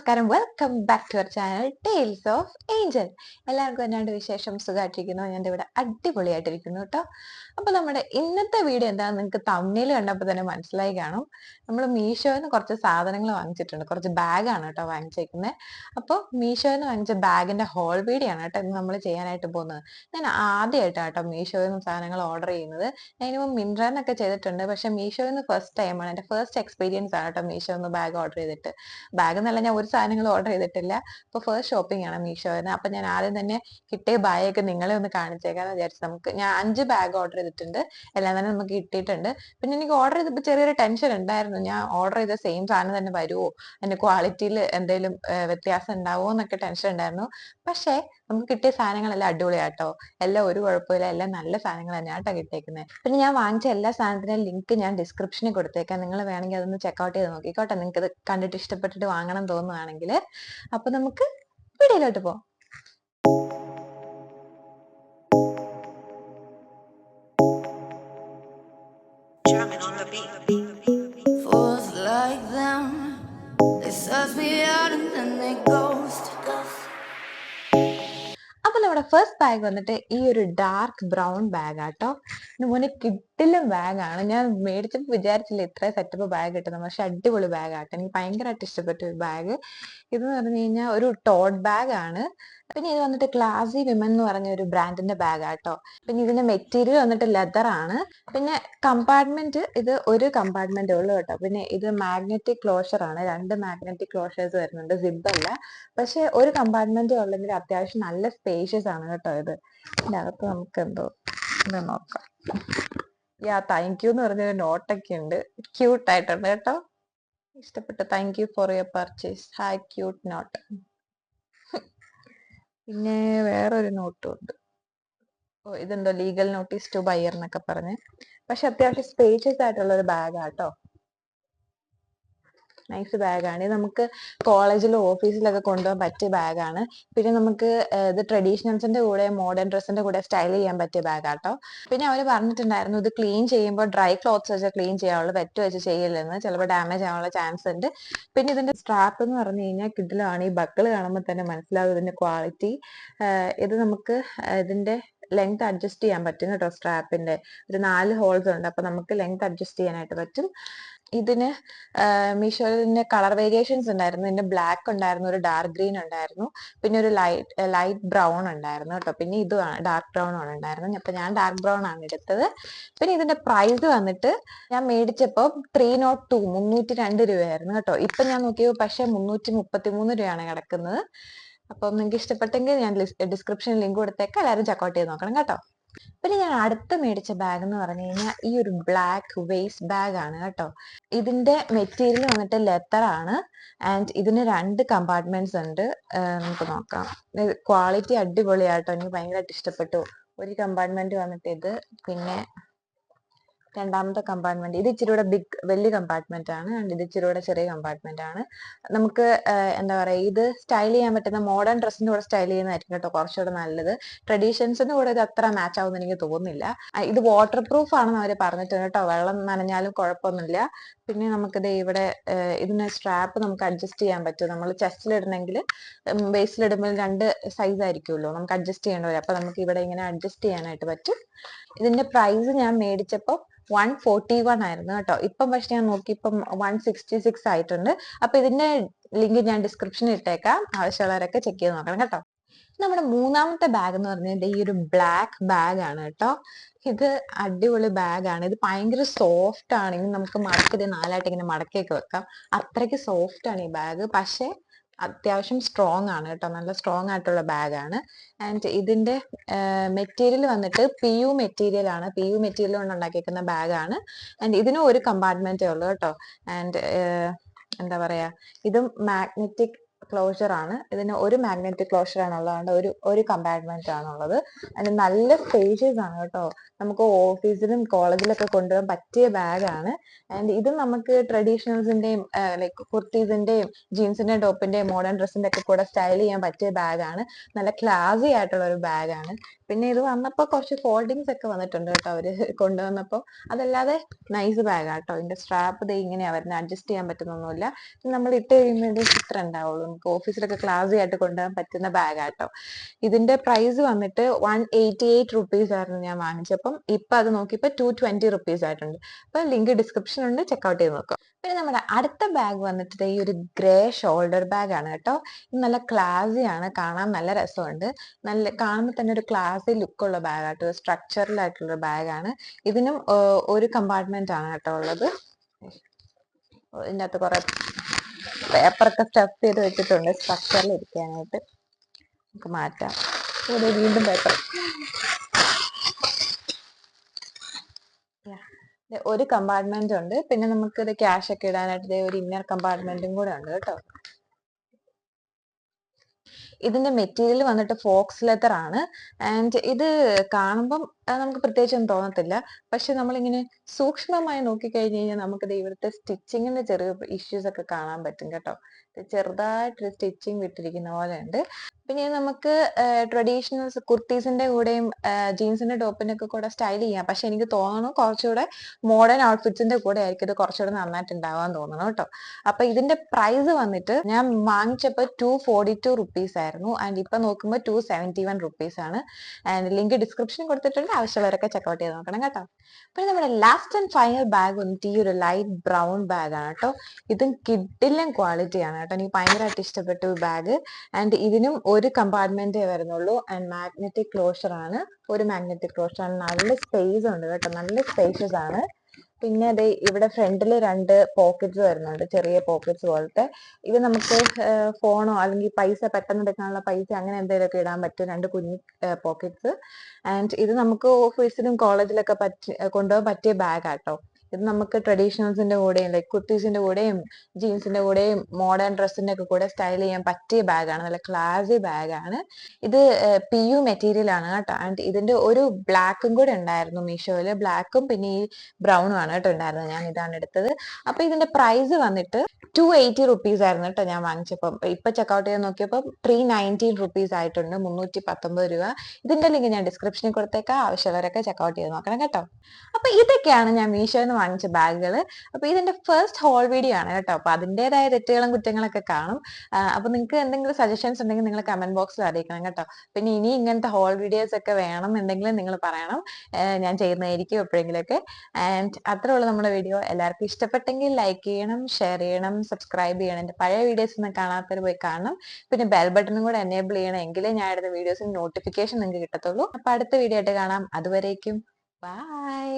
നമസ്കാരം, welcome back to our channel Tales of Angel. എല്ലാവർക്കും എന്നാണ്ട് വിശേഷം? സുഖമായിട്ടിരിക്കുന്നു. ഞാൻ ഇവിടെ അടിപൊളിയായിട്ടിരിക്കുന്നു കേട്ടോ. അപ്പൊ നമ്മുടെ ഇന്നത്തെ വീഡിയോ എന്താണെന്ന് നിങ്ങൾക്ക് തമ്മിൽ കണ്ടപ്പോൾ തന്നെ മനസ്സിലായി കാണും. നമ്മൾ മീഷോന്ന് കുറച്ച് സാധനങ്ങൾ വാങ്ങിച്ചിട്ടുണ്ട്. കുറച്ച് ബാഗാണ് കേട്ടോ വാങ്ങിച്ചേക്കുന്നത്. അപ്പോൾ മീഷോന്ന് വാങ്ങിച്ച ബാഗിന്റെ ഹോൾ വീഡിയോ ആണ് കേട്ടോ ഇന്ന് നമ്മൾ ചെയ്യാനായിട്ട് പോകുന്നത്. ഞാൻ ആദ്യമായിട്ടാണ് കേട്ടോ മീഷോന്ന് സാധനങ്ങൾ ഓർഡർ ചെയ്യുന്നത്. ഞാൻ ഇതിന് മിന്ത്രന്നൊക്കെ ചെയ്തിട്ടുണ്ട്, പക്ഷെ മീഷോന്ന് ഫസ്റ്റ് ടൈമാണ്. എൻ്റെ ഫസ്റ്റ് എക്സ്പീരിയൻസ് ആണ് കേട്ടോ മീഷോന്ന് ബാഗ് ഓർഡർ ചെയ്തിട്ട്. ബാഗ് എന്നല്ല, ഞാൻ ഒരു സാധനങ്ങളും ഓർഡർ ചെയ്തിട്ടില്ല. അപ്പോൾ ഫസ്റ്റ് ഷോപ്പിംഗ് ആണ് മീഷോന്ന്. അപ്പൊ ഞാൻ ആദ്യം തന്നെ കിട്ടിയ ബാഗൊക്കെ നിങ്ങളെ ഒന്ന് കാണിച്ചേക്കാന്ന് വിചാരിച്ചു. ഞാൻ 5 ബാഗ് ഓർഡർ ചെയ്തിട്ടുണ്ട്. എല്ലാം തന്നെ നമുക്ക് കിട്ടിയിട്ടുണ്ട്. പിന്നെ എനിക്ക് ഓർഡർ ചെയ്തപ്പോൾ ചെറിയൊരു ടെൻഷൻ ഉണ്ടായിരുന്നു, ഞാൻ ഓർഡർ ചെയ്ത സെയിം സാധനം തന്നെ വരുമോ, അതിന്റെ ക്വാളിറ്റിയിൽ എന്തെങ്കിലും വ്യത്യാസം ഉണ്ടാവുമോ എന്നൊക്കെ ടെൻഷൻ ഉണ്ടായിരുന്നു. പക്ഷേ നമുക്ക് കിട്ടിയ സാധനങ്ങളെല്ലാം അടിപൊളിയാട്ടോ. എല്ലാം ഒരു കുഴപ്പമില്ല, എല്ലാം നല്ല സാധനങ്ങൾ തന്നെയാട്ടോ കിട്ടിയേക്കുന്നത്. പിന്നെ ഞാൻ വാങ്ങിച്ച എല്ലാ സാധനത്തിന്റെയും ലിങ്ക് ഞാൻ ഡിസ്ക്രിപ്ഷനിൽ കൊടുത്തേക്കാം. നിങ്ങൾ വേണമെങ്കിൽ അതൊന്ന് ചെക്കൗട്ട് ചെയ്ത് നോക്കിക്കോട്ടെ, നിങ്ങൾക്ക് ഇത് കണ്ടിട്ട് ഇഷ്ടപ്പെട്ടിട്ട് വാങ്ങണം തോന്നുവാണെങ്കിൽ. അപ്പൊ നമുക്ക് വീഡിയോയിലോട്ട് പോവാം. Fools like them, they suss me out and then they ghost. അപ്പൊ നമ്മുടെ ഫസ്റ്റ് ബാഗ് വന്നിട്ട് ഈ ഒരു ഡാർക്ക് ബ്രൗൺ ബാഗ് ആട്ടോ. മോനെ കിട്ടില്ല ബാഗാണ്. ഞാൻ മേടിച്ചപ്പോൾ വിചാരിച്ചില്ല ഇത്ര സെറ്റപ്പ് ബാഗ് കിട്ടുന്നത്, പക്ഷെ അടിപൊളി ബാഗ് ആട്ടോ. എനിക്ക് ഭയങ്കരമായിട്ട് ഇഷ്ടപ്പെട്ട ഒരു ബാഗ്. ഇതെന്ന് പറഞ്ഞു കഴിഞ്ഞാൽ ഒരു ടോട്ട് ബാഗ് ആണ്. പിന്നെ ഇത് വന്നിട്ട് ക്ലാസി വിമൻ എന്ന് പറഞ്ഞ ഒരു ബ്രാൻഡിന്റെ ബാഗ് ആട്ടോ. പിന്നെ ഇതിന്റെ മെറ്റീരിയൽ വന്നിട്ട് ലെതർ ആണ്. പിന്നെ കമ്പാർട്ട്മെന്റ് ഇത് ഒരു കമ്പാർട്ട്മെന്റ് ഉള്ളു കേട്ടോ. പിന്നെ ഇത് മാഗ്നറ്റിക് ക്ലോഷർ ആണ്. 2 മാഗ്നറ്റിക് ക്ലോഷേഴ്സ് വരുന്നുണ്ട്, സിബ് അല്ല. പക്ഷെ ഒരു കമ്പാർട്ട്മെന്റ് ഉള്ളെങ്കിൽ അത്യാവശ്യം നല്ല സ്പേഷ്യസ് ആണ് കേട്ടോ. ഇതിന്റെ അകത്ത് നമുക്ക് എന്തോ ഇത് നോക്കാം. താങ്ക് യു എന്ന് പറഞ്ഞൊരു നോട്ടൊക്കെ ഉണ്ട്, ക്യൂട്ട് ആയിട്ടുണ്ട് കേട്ടോ. ഇഷ്ടപ്പെട്ടു. Thank you for your purchase, hi cute note. പിന്നെ വേറൊരു നോട്ടും ഉണ്ട്. ഇതെന്തോ ലീഗൽ നോട്ടീസ് ടു ബയർ എന്നൊക്കെ പറഞ്ഞ്. പക്ഷെ അത്യാവശ്യം സ്പേഷ്യസ് ആയിട്ടുള്ള ഒരു ബാഗാട്ടോ. നൈസ് ബാഗാണ്. ഇത് നമുക്ക് കോളേജിലും ഓഫീസിലൊക്കെ കൊണ്ടുപോകാൻ പറ്റിയ ബാഗാണ്. പിന്നെ നമുക്ക് ഇത് ട്രഡീഷണൽസിന്റെ കൂടെ മോഡേൺ ഡ്രസ്സിന്റെ കൂടെ സ്റ്റൈൽ ചെയ്യാൻ പറ്റിയ ബാഗാട്ടോ. പിന്നെ അവർ പറഞ്ഞിട്ടുണ്ടായിരുന്നു ഇത് ക്ലീൻ ചെയ്യുമ്പോൾ ഡ്രൈ ക്ലോത്ത്സ് വെച്ച് ക്ലീൻ ചെയ്യാവുള്ളൂ, വെറ്റ് വെച്ച് ചെയ്യില്ലെന്ന്, ചിലപ്പോൾ ഡാമേജ് ആവാനുള്ള ചാൻസ് ഉണ്ട്. പിന്നെ ഇതിന്റെ സ്ട്രാപ്പ് എന്ന് പറഞ്ഞു കഴിഞ്ഞാൽ കിഡിലാണ്. ഈ ബക്കിൾ കാണുമ്പോൾ തന്നെ മനസ്സിലാവും ഇതിന്റെ ക്വാളിറ്റി. ഇത് നമുക്ക് ഇതിന്റെ ലെങ്ത് അഡ്ജസ്റ്റ് ചെയ്യാൻ പറ്റും കേട്ടോ. സ്ട്രാപ്പിന്റെ ഒരു 4 ഹോൾസ് ഉണ്ട്, അപ്പൊ നമുക്ക് ലെങ്ത് അഡ്ജസ്റ്റ് ചെയ്യാനായിട്ട് പറ്റും. ഇതിന് മീഷോയിലെ കളർ വേരിയേഷൻസ് ഉണ്ടായിരുന്നു. ഇതിന്റെ ബ്ലാക്ക് ഉണ്ടായിരുന്നു, ഒരു ഡാർക്ക് ഗ്രീൻ ഉണ്ടായിരുന്നു, പിന്നെ ഒരു ലൈറ്റ് ബ്രൗൺ ഉണ്ടായിരുന്നു കേട്ടോ. പിന്നെ ഇത് ഡാർക്ക് ബ്രൗൺ ആണ് ഉണ്ടായിരുന്നു. അപ്പൊ ഞാൻ ഡാർക്ക് ബ്രൗൺ ആണ് എടുത്തത്. പിന്നെ ഇതിന്റെ പ്രൈസ് വന്നിട്ട് ഞാൻ മേടിച്ചപ്പോ 302 302 രൂപയായിരുന്നു കേട്ടോ. ഇപ്പൊ ഞാൻ നോക്കിയപ്പോ പക്ഷെ 333 രൂപയാണ് കിടക്കുന്നത്. അപ്പം നിങ്ങൾക്ക് ഇഷ്ടപ്പെട്ടെങ്കിൽ ഞാൻ ഡിസ്ക്രിപ്ഷനിൽ ലിങ്ക് കൊടുത്തേക്കാം, എല്ലാവരും ചെക്കൗട്ട് ചെയ്ത് നോക്കണം കേട്ടോ. പിന്നെ ഞാൻ അടുത്ത മേടിച്ച ബാഗ് എന്ന് പറഞ്ഞു കഴിഞ്ഞാൽ ഈ ഒരു ബ്ലാക്ക് വേസ്റ്റ് ബാഗ് ആണ് കേട്ടോ. ഇതിന്റെ മെറ്റീരിയൽ വന്നിട്ട് ലെതർ ആണ്. ആൻഡ് ഇതിന് 2 കമ്പാർട്ട്മെന്റ്സ് ഉണ്ട്. നമുക്ക് നോക്കാം. ക്വാളിറ്റി അടിപൊളിയാട്ടോ, എനിക്ക് ഭയങ്കരമായിട്ട് ഇഷ്ടപ്പെട്ടു. ഒരു കമ്പാർട്ട്മെന്റ് വന്നിട്ട് ഇത്, പിന്നെ രണ്ടാമത്തെ കമ്പാർട്ട്മെന്റ് ഇത് ഇച്ചിരി കൂടെ വലിയ കമ്പാർട്ട്മെന്റ് ആണ്. ആൻഡ് ഇത് ഇച്ചിരി കൂടെ ചെറിയ കമ്പാർട്ട്മെന്റ് ആണ്. നമുക്ക് എന്താ പറയാ, ഇത് സ്റ്റൈൽ ചെയ്യാൻ പറ്റുന്ന മോഡേൺ ഡ്രസ്സിന്റെ കൂടെ സ്റ്റൈൽ ചെയ്യുന്നതായിരിക്കും കേട്ടോ കുറച്ചുകൂടെ നല്ലത്. ട്രഡീഷൻസിന്റെ കൂടെ ഇത് അത്ര മാച്ച് ആവുമെന്ന് എനിക്ക് തോന്നുന്നില്ല. ഇത് വാട്ടർ പ്രൂഫ് ആണെന്ന് അവർ പറഞ്ഞിട്ടുണ്ട് കേട്ടോ, വെള്ളം നനഞ്ഞാലും കുഴപ്പമൊന്നുമില്ല. പിന്നെ നമുക്കിത് ഇവിടെ ഇതിന് സ്ട്രാപ്പ് നമുക്ക് അഡ്ജസ്റ്റ് ചെയ്യാൻ പറ്റും. നമ്മൾ ചെസ്റ്റിലിടണമെങ്കിൽ ബേസിലിടുമ്പോൾ 2 സൈസ് ആയിരിക്കുമല്ലോ, നമുക്ക് അഡ്ജസ്റ്റ് ചെയ്യേണ്ടി വരും. അപ്പൊ നമുക്ക് ഇവിടെ ഇങ്ങനെ അഡ്ജസ്റ്റ് ചെയ്യാനായിട്ട് പറ്റും. ഇതിന്റെ പ്രൈസ് ഞാൻ മേടിച്ചപ്പോ 141 ആയിരുന്നു കേട്ടോ. ഇപ്പം പക്ഷെ ഞാൻ നോക്കി, ഇപ്പം 166 ആയിട്ടുണ്ട്. അപ്പൊ ഇതിന്റെ ലിങ്ക് ഞാൻ ഡിസ്ക്രിപ്ഷനിൽ ഇട്ടേക്കാം, ആവശ്യമുള്ളവരൊക്കെ ചെക്ക് ചെയ്ത് നോക്കണം കേട്ടോ. നമ്മുടെ മൂന്നാമത്തെ ബാഗ് എന്ന് പറഞ്ഞത് ഈ ഒരു ബ്ലാക്ക് ബാഗ് ആണ് കേട്ടോ. ഇത് അടിപൊളി ബാഗാണ്. ഇത് ഭയങ്കര സോഫ്റ്റ് ആണ്. ഇനി നമുക്ക് മടക്കി 4ആയിട്ട് ഇങ്ങനെ മടക്കിയൊക്കെ വെക്കാം, അത്രയ്ക്ക് സോഫ്റ്റ് ആണ് ഈ ബാഗ്. പക്ഷെ അത്യാവശ്യം സ്ട്രോങ് ആണ് കേട്ടോ, നല്ല സ്ട്രോങ് ആയിട്ടുള്ള ബാഗാണ്. ആൻഡ് ഇതിന്റെ മെറ്റീരിയൽ വന്നിട്ട് PU മെറ്റീരിയൽ ആണ്. PU മെറ്റീരിയൽ കൊണ്ട് ഉണ്ടാക്കിയിരിക്കുന്ന ബാഗാണ്. ആൻഡ് ഇതിനും ഒരു കമ്പാർട്ട്മെന്റേ ഉള്ളൂ കേട്ടോ. ആൻഡ് എന്താ പറയാ, ഇതും മാഗ്നറ്റിക് ക്ലോഷർ ആണ്. ഇതിന് ഒരു മാഗ്നറ്റിക് ക്ലോഷർ ആണുള്ളതുകൊണ്ട് ഒരു കമ്പാർട്ട്മെന്റ് ആണുള്ളത്. അതിന് നല്ല സ്പേഷ്യസ് ആണ് കേട്ടോ. നമുക്ക് ഓഫീസിലും കോളേജിലൊക്കെ കൊണ്ടുപോകാൻ പറ്റിയ ബാഗാണ്. ആൻഡ് ഇത് നമുക്ക് ട്രഡീഷണൽസിന്റെയും ലൈക്ക് കുർത്തീസിന്റെയും ജീൻസിന്റെയും ടോപ്പിന്റെയും മോഡേൺ ഡ്രസ്സിന്റെ ഒക്കെ കൂടെ സ്റ്റൈൽ ചെയ്യാൻ പറ്റിയ ബാഗാണ്. നല്ല ക്ലാസി ആയിട്ടുള്ള ഒരു ബാഗാണ്. പിന്നെ ഇത് വന്നപ്പോ കുറച്ച് ഫോൾഡിങ്സ് ഒക്കെ വന്നിട്ടുണ്ട് കേട്ടോ അവര് കൊണ്ടുവന്നപ്പോ. അതല്ലാതെ നൈസ് ബാഗ് ആട്ടോ. ഇതിന്റെ സ്ട്രാപ്പ് ദേ ഇങ്ങനെയാ വരുന്നത്, അഡ്ജസ്റ്റ് ചെയ്യാൻ പറ്റുന്നൊന്നുമില്ല. നമ്മൾ ഇട്ട് കഴിയുമ്പോൾ ഇത്ര ഉണ്ടാവുള്ളൂ. നമുക്ക് ഓഫീസിലൊക്കെ ക്ലാസി ആയിട്ട് കൊണ്ടുപോകാൻ പറ്റുന്ന ബാഗ് ആട്ടോ. ഇതിന്റെ പ്രൈസ് വന്നിട്ട് 188 റുപ്പീസ് ആയിരുന്നു ഞാൻ വാങ്ങിച്ചപ്പം. ഇപ്പൊ അത് നോക്കിയപ്പോ 220 റുപ്പീസ് ആയിട്ടുണ്ട്. അപ്പൊ ലിങ്ക് ഡിസ്ക്രിപ്ഷൻ ഉണ്ട്, ചെക്ക്ഔട്ട് ചെയ്ത് നോക്കാം. പിന്നെ നമ്മുടെ അടുത്ത ബാഗ് വന്നിട്ട് ഈ ഒരു ഗ്രേ ഷോൾഡർ ബാഗ് ആണ് കേട്ടോ. ഇത് നല്ല ക്ലാസി ആണ്, കാണാൻ നല്ല രസമുണ്ട്. നല്ല കാണുമ്പോൾ തന്നെ ഒരു ക്ലാസി ലുക്ക് ഉള്ള ബാഗ് ആട്ടോ. സ്ട്രക്ചറൽ ആയിട്ടുള്ള ബാഗാണ്. ഇതിനും ഒരു കമ്പാർട്ട്മെന്റ് ആണ് കേട്ടോ ഉള്ളത്. ഇതിൻ്റെ അകത്ത് കുറെ പേപ്പറൊക്കെ സ്റ്റഫ് ചെയ്ത് വെച്ചിട്ടുണ്ട് സ്ട്രക്ചറിൽ ഇരിക്കാനായിട്ട്. നമുക്ക് മാറ്റാം. ഇവിടെ വീണ്ടും പേപ്പർ. ഒരു കമ്പാർട്ട്മെന്റ് ഉണ്ട്. പിന്നെ നമുക്ക് ഇത് ക്യാഷ് ഒക്കെ ഇടാനായിട്ട് ഒരു ഇന്നർ കമ്പാർട്ട്മെന്റും കൂടെ ഉണ്ട് കേട്ടോ. ഇതിന്റെ മെറ്റീരിയൽ വന്നിട്ട് ഫോക്സ് ലെതർ ആണ്. ആൻഡ് ഇത് കാണുമ്പം നമുക്ക് പ്രത്യേകിച്ചൊന്നും തോന്നത്തില്ല. പക്ഷെ നമ്മളിങ്ങനെ സൂക്ഷ്മമായി നോക്കിക്കഴിഞ്ഞ് കഴിഞ്ഞാൽ നമുക്കിത് ഇവിടുത്തെ സ്റ്റിച്ചിങ്ങിന്റെ ചെറിയ ഇഷ്യൂസ് ഒക്കെ കാണാൻ പറ്റും കേട്ടോ. ചെറുതായിട്ടൊരു സ്റ്റിച്ചിങ് വിട്ടിരിക്കുന്ന പോലെ ഉണ്ട്. പിന്നെ ഇത് നമുക്ക് ട്രഡീഷണൽ കുർത്തീസിന്റെ കൂടെയും ജീൻസിന്റെ ടോപ്പിന്റെ ഒക്കെ കൂടെ സ്റ്റൈൽ ചെയ്യാം. പക്ഷെ എനിക്ക് തോന്നുന്നു കുറച്ചുകൂടെ മോഡേൺ ഔട്ട്ഫിറ്റ്സിന്റെ കൂടെ ആയിരിക്കും ഇത് കുറച്ചുകൂടെ നന്നായിട്ട് ഉണ്ടാവാൻ തോന്നുന്നു കേട്ടോ. അപ്പൊ ഇതിന്റെ പ്രൈസ് വന്നിട്ട് ഞാൻ വാങ്ങിച്ചപ്പോ 242 റുപ്പീസ് ആയിരുന്നു. ആൻഡ് ഇപ്പൊ നോക്കുമ്പോൾ 271 റുപ്പീസ് ആണ്. ആൻഡ് ലിങ്ക് ഡിസ്ക്രിപ്ഷൻ കൊടുത്തിട്ടുണ്ട്, ആവശ്യമുള്ളവരൊക്കെ ചെക്ക്ഔട്ട് ചെയ്ത് നോക്കണം കേട്ടോ. പിന്നെ നമ്മുടെ ലാസ്റ്റ് ആൻഡ് ഫൈനൽ ബാഗ് വന്നിട്ട് ഈ ഒരു ലൈറ്റ് ബ്രൗൺ ബാഗ് ആണ് കേട്ടോ. ഇതും കിഡിലൻ ക്വാളിറ്റി ആണ് കേട്ടോ. എനിക്ക് ഭയങ്കരമായിട്ട് ഇഷ്ടപ്പെട്ടു ഈ ബാഗ്. ആൻഡ് ഇതിനും ഒരു കമ്പാർട്ട്മെന്റേ വരുന്നുള്ളൂ. ആൻഡ് മാഗ്നറ്റിക് ക്ലോഷർ ആണ്. ഒരു മാഗ്നറ്റിക് ക്ലോഷർ ആണ്. നല്ല സ്പേസ് ഉണ്ട് കേട്ടോ, നല്ല സ്പേഷ്യസ് ആണ്. പിന്നെ അതെ ഇവിടെ ഫ്രണ്ടിൽ 2 പോക്കറ്റ്സ് വരുന്നുണ്ട്, ചെറിയ പോക്കറ്റ്സ് പോലത്തെ. ഇത് നമുക്ക് ഫോണോ അല്ലെങ്കിൽ പൈസ പെട്ടെന്ന് എടുക്കാനുള്ള പൈസ അങ്ങനെ എന്തെങ്കിലുമൊക്കെ ഇടാൻ പറ്റും. 2 കുഞ്ഞു പോക്കറ്റ്സ്. ആൻഡ് ഇത് നമുക്ക് ഓഫീസിലും കോളേജിലൊക്കെ കൊണ്ടുപോകാൻ പറ്റിയ ബാഗ് ആട്ടോ. ഇത് നമുക്ക് ട്രഡീഷണൽസിന്റെ കൂടെയും ലൈക് കുർത്തീസിന്റെ കൂടെയും ജീൻസിന്റെ കൂടെയും മോഡേൺ ഡ്രസ്സിന്റെ ഒക്കെ കൂടെ സ്റ്റൈൽ ചെയ്യാൻ പറ്റിയ ബാഗാണ്. നല്ല ക്ലാസി ബാഗാണ്. ഇത് PU മെറ്റീരിയൽ ആണ് കേട്ടോ. ആൻഡ് ഇതിന്റെ ഒരു ബ്ലാക്കും കൂടെ ഉണ്ടായിരുന്നു മീഷോയില്. ബ്ലാക്കും പിന്നെ ഈ ബ്രൗണും ആണ് കേട്ടോ ഉണ്ടായിരുന്നത്. ഞാൻ ഇതാണ് എടുത്തത്. അപ്പൊ ഇതിന്റെ പ്രൈസ് വന്നിട്ട് 280 റുപ്പീസ് ആയിരുന്നു കേട്ടോ ഞാൻ വാങ്ങിച്ചപ്പം. ഇപ്പൊ ചെക്ക്ഔട്ട് ചെയ്ത് നോക്കിയപ്പോൾ 319 റുപ്പീസ് ആയിട്ടുണ്ട്, 319 രൂപ. ഇതിന്റെ ലിങ്ക് ഞാൻ ഡിസ്ക്രിപ്ഷനിൽ കൊടുത്തേക്കാം, ആവശ്യമുള്ളവരൊക്കെ ചെക്ക്ഔട്ട് ചെയ്ത് നോക്കണം കേട്ടോ. അപ്പൊ ഇതൊക്കെയാണ് ഞാൻ മീഷോയിൽ വാങ്ങിച്ച ബാഗുകൾ. അപ്പൊ ഇതിന്റെ ഫസ്റ്റ് ഹോൾ വീഡിയോ ആണ് കേട്ടോ. അപ്പൊ അതിൻ്റെതായ തെറ്റുകളും കുറ്റങ്ങളൊക്കെ കാണും. അപ്പൊ നിങ്ങൾക്ക് എന്തെങ്കിലും സജഷൻസ് ഉണ്ടെങ്കിൽ നിങ്ങൾ കമന്റ് ബോക്സിൽ അറിയിക്കണം കേട്ടോ. പിന്നെ ഇനി ഇങ്ങനത്തെ ഹോൾ വീഡിയോസ് ഒക്കെ വേണം എന്തെങ്കിലും നിങ്ങൾ പറയണം, ഞാൻ ചെയ്യുന്നതായിരിക്കും എപ്പോഴെങ്കിലൊക്കെ. ആൻഡ് അത്രേ ഉള്ളൂ നമ്മുടെ വീഡിയോ. എല്ലാവർക്കും ഇഷ്ടപ്പെട്ടെങ്കിൽ ലൈക്ക് ചെയ്യണം, ഷെയർ ചെയ്യണം, സബ്സ്ക്രൈബ് ചെയ്യണം. എന്റെ പഴയ വീഡിയോസ് ഒന്നും കാണാത്തവർ പോയി കാണണം. പിന്നെ ബെൽ ബട്ടണും കൂടെ എനേബിൾ ചെയ്യണം, എങ്കിലേ ഞാൻ എടുത്ത വീഡിയോസിന് നോട്ടിഫിക്കേഷൻ നിങ്ങൾക്ക് കിട്ടത്തുള്ളൂ. അപ്പൊ അടുത്ത വീഡിയോ ആയിട്ട് കാണാം. അതുവരേക്കും ബൈ.